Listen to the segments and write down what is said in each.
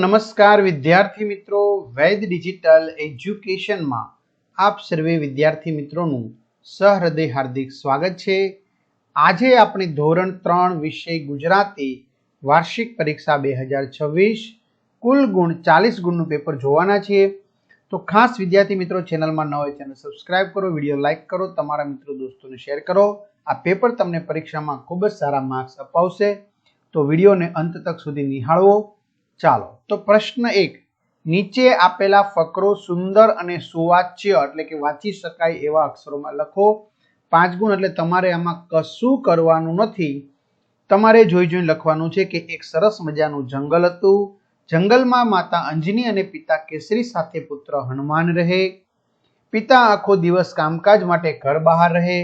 નમસ્કાર વિદ્યાર્થી મિત્રો, વૈદ ડિજિટલ એજ્યુકેશનમાં આપ સર્વે વિદ્યાર્થી મિત્રોનું સહૃદય હાર્દિક સ્વાગત છે। આજે આપણે ધોરણ 3 વિષય ગુજરાતી વાર્ષિક પરીક્ષા 2026 કુલ ગુણ 40 ગુણનું પેપર જોવાના છીએ। તો ખાસ વિદ્યાર્થી મિત્રો, ચેનલમાં ન હોય ચેનલ સબસ્ક્રાઇબ કરો, વિડીયો લાઇક કરો, તમારા મિત્રો દોસ્તોને શેર કરો। આ પેપર તમને પરીક્ષામાં ખૂબ જ સારા માર્ક્સ અપાવશે, તો વિડીયોને અંત તક સુધી નિહાળવો। ચાલો, તો પ્રશ્ન 1, નીચે આપેલા ફકરો સુંદર અને સુવાચ્ય એટલે કે વાંચી શકાય એવા અક્ષરોમાં લખો। 5 ગુણ એટલે તમારે આમાં કશું કરવાનું નથી, તમારે જોઈ જોઈને લખવાનું છે કે એક સરસ મજાનું જંગલ હતું, જંગલમાં માતા અંજની અને પિતા કેસરી સાથે પુત્ર હનુમાન રહે। પિતા આખો દિવસ કામકાજ માટે ઘર બહાર રહે,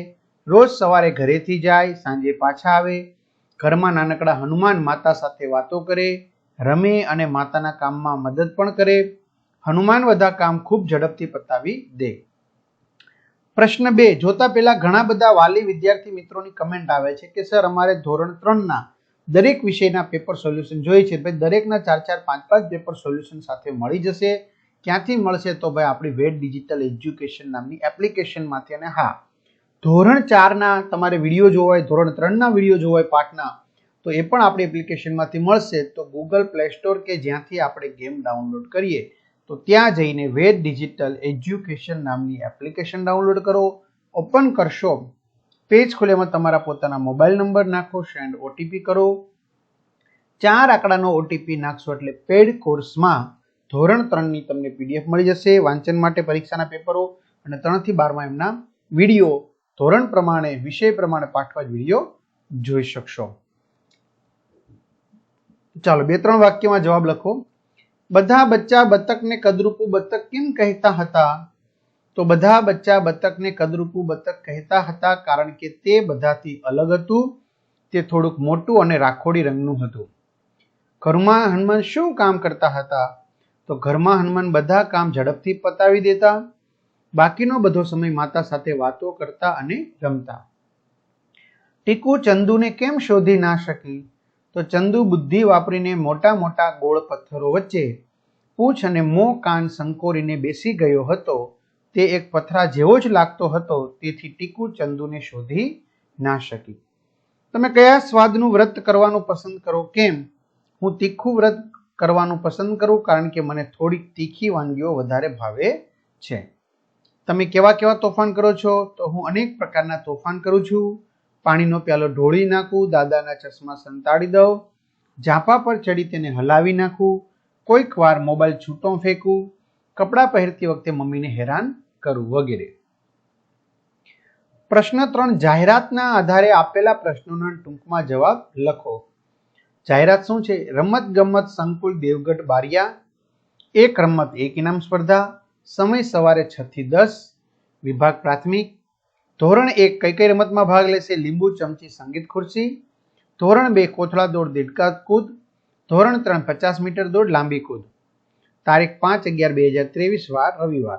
રોજ સવારે ઘરેથી જાય, સાંજે પાછા આવે। ઘરમાં નાનકડા હનુમાન માતા સાથે વાતો કરે, રમે અને માતાના કામમાં મદદ પણ કરે। હનુમાન બધા કામ ખૂબ ઝડપથી પતાવી દે। પ્રશ્ન 2, જોતા પહેલા ઘણા બધા વાલી વિદ્યાર્થી મિત્રોની કમેન્ટ આવે છે કે સર અમારે ધોરણ 3 ના દરેક વિષયના પેપર સોલ્યુશન જોઈએ છે, ભાઈ દરેકના 4-4, 5-5 પેપર સોલ્યુશન સાથે મળી જશે। ક્યાંથી મળશે? તો ભાઈ આપણી વૈદ ડિજિટલ એજ્યુકેશન નામની એપ્લિકેશનમાંથી। અને હા, ધોરણ 4 ના તમારે વિડીયો જોવા હોય, ધોરણ 3 ના વિડીયો જોવા હોય પાઠના, તો એ પણ આપણી એપ્લિકેશનમાંથી મળશે। તો ગૂગલ પ્લે સ્ટોર કે જ્યાંથી આપણે ગેમ ડાઉનલોડ કરીએ, તો ત્યાં જઈને વૈદ ડિજિટલ એજ્યુકેશન નામની એપ્લિકેશન ડાઉનલોડ કરો। ઓપન કરશો, પેજ ખોલ્યામાં તમારા પોતાના મોબાઈલ નંબર નાખો, સેન્ડ ઓટીપી કરો। 4 આંકડાનો ઓટીપી નાખશો એટલે પેડ કોર્સમાં ધોરણ 3 ની તમને પીડીએફ મળી જશે વાંચન માટે, પરીક્ષાના પેપરો અને 3 થી 12 માં એમના વિડીયો ધોરણ પ્રમાણે, વિષય પ્રમાણે પાઠવાજ વિડીયો જોઈ શકશો। ચાલો, 2-3 વાક્યમાં જવાબ લખો। બધા બચ્ચા બતકને કદરૂપું બતક કેમ કહેતા હતા? તો બધા બચ્ચા બતકને કદરૂપું બતક કહેતા હતા કારણ કે તે બધાથી અલગ હતું, તે થોડુંક મોટું અને રાખોડી રંગનું હતું। ઘરમાં હનુમાન શું કામ કરતા હતા? તો ઘરમાં હનુમાન બધા કામ ઝડપથી પતાવી દેતા, બાકીનો બધો સમય માતા સાથે વાતો કરતા અને રમતા। ટીકુ ચંદુને કેમ શોધી ના શકી? તો ચંદુ બુદ્ધિ વાપરીને મોટા મોટા ગોળ પથ્થરો વચ્ચે પૂંછ અને મોં કાન સંકોરીને બેસી ગયો હતો, તે એક પથરા જેવો જ લાગતો હતો, તેથી ટીકુ ચંદુને શોધી ના શકી। તમે કયા સ્વાદનું વ્રત કરવાનું પસંદ કરો? કેમ? હું તીખું વ્રત કરવાનું પસંદ કરું કારણ કે મને થોડીક તીખી વાનગીઓ વધારે ભાવે છે। તમે કેવા કેવા તોફાન કરો છો? તો હું અનેક પ્રકારના તોફાન કરું છું। પાણીનો પ્યાલો ઢોળી નાખું, દાદાના ચશ્મા સંતાડી દઉં, ઝાંપા પર ચડી તેને હલાવી નાખું, કોઈક વાર મોબાઈલ છૂટો ફેંકું, કપડાં પહેરતી વખતે મમ્મીને હેરાન કરું, વગેરે। પ્રશ્ન 3, જાહેરાતના આધારે આપેલા પ્રશ્નોના ટૂંકમાં જવાબ લખો। જાહેરાત શું છે? રમત ગમત સંકુલ દેવગઢ બારિયા, એક રમત એક ઇનામ સ્પર્ધા, સમય સવારે 6 થી 10, વિભાગ પ્રાથમિક। ધોરણ 1 કઈ કઈ રમતમાં ભાગ લેશે? લીંબુ ચમચી સંગીત ખુરશી। ધોરણ 2 કોથળા દોડ દેડકા કૂદ। ધોરણ 3 50 મીટર દોડ લાંબી કૂદ। તારીખ 5/11/2023 વાર રવિવાર।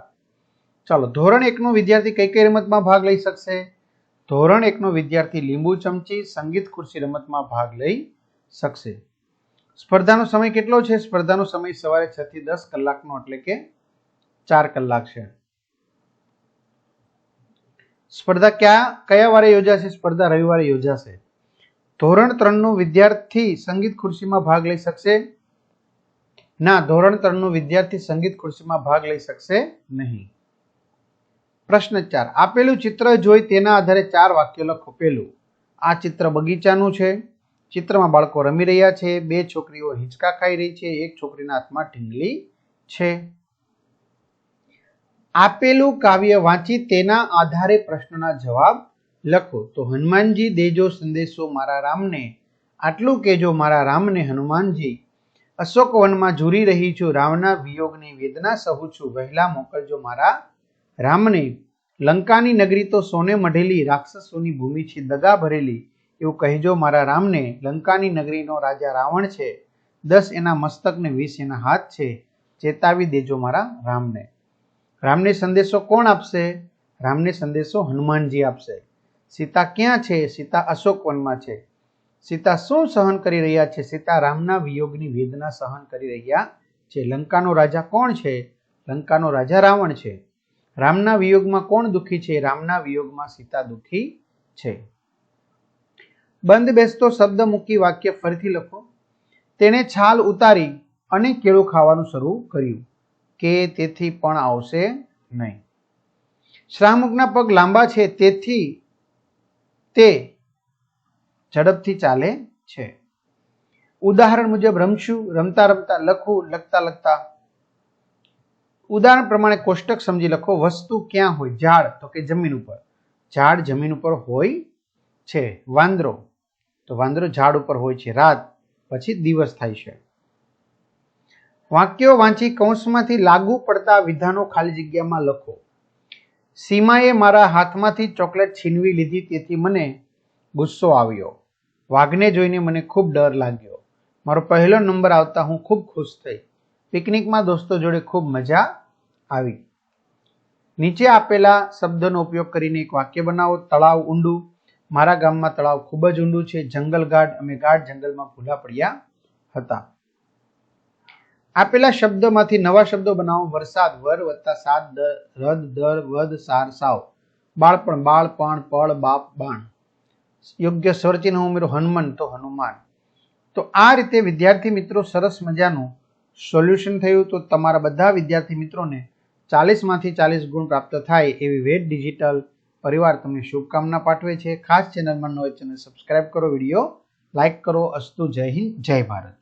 ચાલો, ધોરણ 1 નો વિદ્યાર્થી કઈ કઈ રમતમાં ભાગ લઈ શકશે? ધોરણ 1 નો વિદ્યાર્થી લીંબુ ચમચી સંગીત ખુરશી રમતમાં ભાગ લઈ શકશે। સ્પર્ધાનો સમય કેટલો છે? સ્પર્ધાનો સમય સવારે 6 થી 10 કલાકનો એટલે કે 4 કલાક છે। સ્પર્ધા કયા વારે યોજાશે? સ્પર્ધા રવિવારે યોજાશે। ધોરણ 3 નો વિદ્યાર્થી સંગીત ખુરશીમાં ભાગ લઈ શકશે? ના, ધોરણ 3 નો વિદ્યાર્થી સંગીત ખુરશીમાં ભાગ લઈ શકશે નહીં। પ્રશ્ન 4, આપેલું ચિત્ર જોઈ તેના આધારે 4 વાક્યો લખો। પહેલું, આ ચિત્ર બગીચાનું છે, ચિત્રમાં બાળકો રમી રહ્યા છે, 2 છોકરીઓ હિંચકા ખાઈ રહી છે, એક છોકરીના હાથમાં ઢીંગલી છે। આપેલું કાવ્ય વાંચી તેના આધારે પ્રશ્નના જવાબ લખો। તો હનુમાનજી દેજો સંદેશો મારા રામને, આટલું કેજો મારા રામને હનુમાનજી, અશોક વનમાં ઝૂરી રહી છું, રામના વિયોગની વેદના સહુ છું, વહેલા મોકલજો મારા રામને, લંકાની નગરી તો સોને મઢેલી, રાક્ષસોની ભૂમિ છે દગા ભરેલી, એવું કહેજો મારા રામને, લંકાની નગરીનો રાજા રાવણ છે, 10 એના મસ્તક ને 20 એના હાથ છે, ચેતાવી દેજો મારા રામને। રામને સંદેશો કોણ આપશે? રામને સંદેશો હનુમાનજી આપશે। સીતા ક્યાં છે? સીતા અશોક વનમાં છે। સીતા શું સહન કરી રહ્યા છે? સીતા રામના વિયોગની વેદના સહન કરી રહ્યા છે. લંકાનો રાજા કોણ છે? લંકાનો રાજા રાવણ છે. રામના વિયોગમાં કોણ દુઃખી છે? રામના વિયોગમાં સીતા દુઃખી છે. બંધ બેસતો શબ્દ મૂકી વાક્ય ફરીથી લખો. તેણે છાલ ઉતારી અને કેળું ખાવાનું શરૂ કર્યું કે તેથી પણ આવશે નહીં. શ્રામુખના પગ લાંબા છે તેથી તે ઝડપથી ચાલે છે. ઉદાહરણ મુજબ રમશું, રમતા રમતા, લખવું, લખતા લખતા. ઉદાહરણ પ્રમાણે કોષ્ટક સમજી લખો. વસ્તુ ક્યાં હોય? ઝાડ, તો કે જમીન ઉપર. ઝાડ જમીન ઉપર હોય છે. વાંદરો, તો વાંદરો ઝાડ ઉપર હોય છે. રાત પછી દિવસ થાય છે. વાક્યો વાંચી કૌંસમાંથી લાગુ પડતા વિધાનો ખાલી જગ્યામાં લખો. સીમાએ મારા હાથમાંથી ચોકલેટ છીનવી લીધી તેથી મને ગુસ્સો આવ્યો. વાઘને જોઈને મને ખૂબ ડર લાગ્યો. મારો પહેલો નંબર આવતા હું ખૂબ ખુશ થઈ. પિકનિકમાં દોસ્તો જોડે ખૂબ મજા આવી. નીચે આપેલા શબ્દનો ઉપયોગ કરીને એક વાક્ય બનાવો. તળાવ ઊંડું. મારા ગામમાં તળાવ ખૂબ જ ઊંડું છે. જંગલ ગાઢ. અમે ગાઢ જંગલમાં ભૂલા પડ્યા હતા. આપેલા શબ્દમાંથી નવા શબ્દો બનાવો. વરસાદ, વર વત્તા સાત, રદ, દર, વદ, સાર, સાવ. બાળપણ, બાળપણ, પળ, બાપ, બાણ. યોગ્ય સ્વરચિહ્ન ઉમેરો. હનુમાન, તો હનુમાન. તો આ રીતે વિદ્યાર્થી મિત્રો સરસ મજાનું સોલ્યુશન થયું. તો તમારા બધા વિદ્યાર્થી મિત્રોને 40માંથી 40 ગુણ પ્રાપ્ત થાય એવી વેદ ડિજિટલ પરિવાર તમને શુભકામના પાઠવે છે. ખાસ ચેનલમાં ન હોય ચેનલ સબસ્ક્રાઇબ કરો, વિડીયો લાઇક કરો. અસ્તુ. જય હિન્દ, જય ભારત.